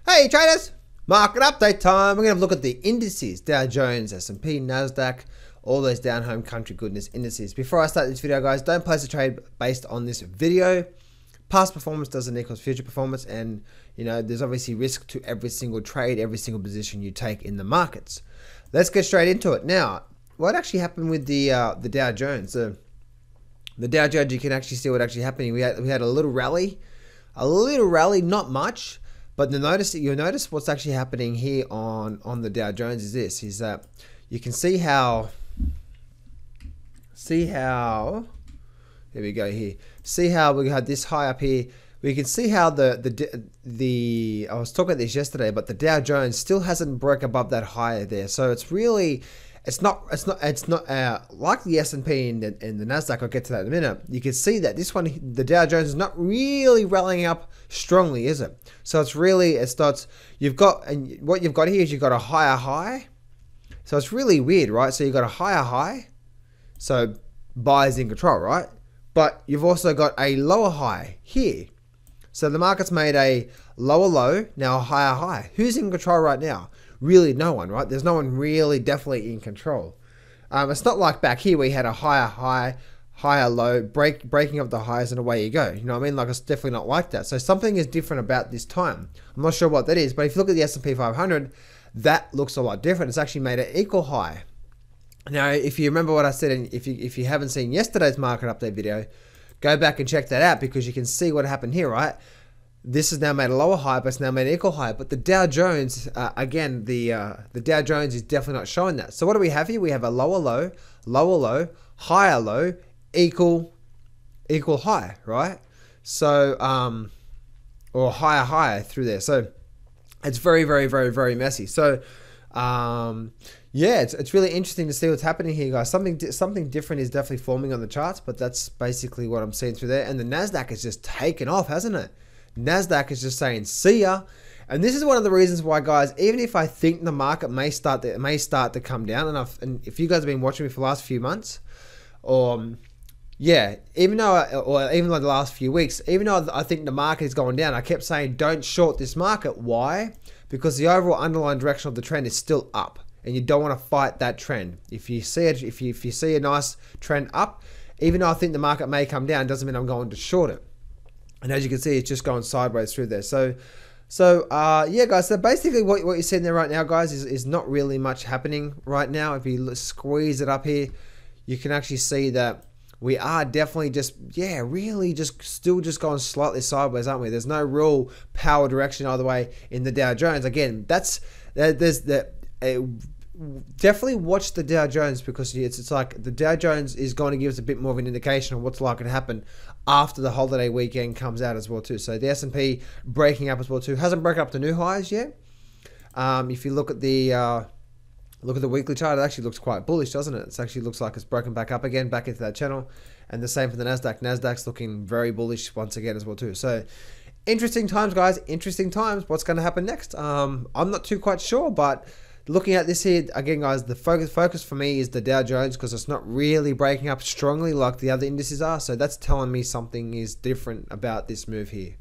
Hey traders, market update time. We're going to look at the indices, Dow Jones, SP, Nasdaq, all those down home country goodness indices. Before I start this video, guys, don't place a trade based on this video. Past performance doesn't equal future performance, and you know there's obviously risk to every single trade, every single position you take in the markets. Let's get straight into it. Now, what actually happened with the Dow Jones? The Dow Jones, you can actually see what actually happened. We had a little rally, not much. But you'll notice what's actually happening here on the Dow Jones is that you can see how here we go here. See how we had this high up here. We can see how the I was talking about this yesterday, but the Dow Jones still hasn't broke above that high there. So it's really it's not like the S&P and the Nasdaq. I'll get to that in a minute. You can see that this one, the Dow Jones, is not really rallying up strongly, is it? So it's really, what you've got here is you've got a higher high. So it's really weird, right? So you've got a higher high, so buyers in control, right? But you've also got a lower high here. So the market's made a lower low, now a higher high. Who's in control right now? Really no one, right? There's no one really definitely in control. It's not like back here where you had a higher high, higher low, breaking up the highs and away you go. You know what I mean? Like, it's definitely not like that. So something is different about this time. I'm not sure what that is, but if you look at the SP500, that looks a lot different. It's actually made an equal high. Now, if you remember what I said, and if you haven't seen yesterday's market update video, go back and check that out, because you can see what happened here, right? This has now made a lower high, but it's now made an equal high. But the Dow Jones, again, the Dow Jones is definitely not showing that. So what do we have here? We have a lower low, higher low, equal high, right? So, or higher through there. So it's very, very, very, very messy. So, yeah, it's really interesting to see what's happening here, guys. Something different is definitely forming on the charts, but that's basically what I'm seeing through there. And the Nasdaq has just taken off, hasn't it? Nasdaq is just saying see ya. And this is one of the reasons why, guys, even if I think the market may start to come down, and if you guys have been watching me for the last few months, or yeah, even like the last few weeks, even though I think the market is going down, I kept saying don't short this market. Why? Because the overall underlying direction of the trend is still up, and you don't want to fight that trend. If you see it, if you see a nice trend up, even though I think the market may come down, doesn't mean I'm going to short it. And as you can see, it's just going sideways through there. So yeah, guys. So basically, what you're seeing there right now, guys, is not really much happening right now. If you squeeze it up here, you can actually see that we are definitely just, yeah, really still going slightly sideways, aren't we? There's no real power direction either way in the Dow Jones. Again, definitely watch the Dow Jones, because it's like the Dow Jones is going to give us a bit more of an indication of what's likely to happen after the holiday weekend comes out as well too. So the S&P breaking up as well too. Hasn't broken up to new highs yet. If you look at the weekly chart, it actually looks quite bullish, doesn't it? It actually looks like it's broken back up again, back into that channel. And the same for the Nasdaq. Nasdaq's looking very bullish once again as well too. So interesting times, guys. Interesting times. What's going to happen next? I'm not too quite sure, but looking at this here, again, guys, the focus for me is the Dow Jones, because it's not really breaking up strongly like the other indices are. So that's telling me something is different about this move here.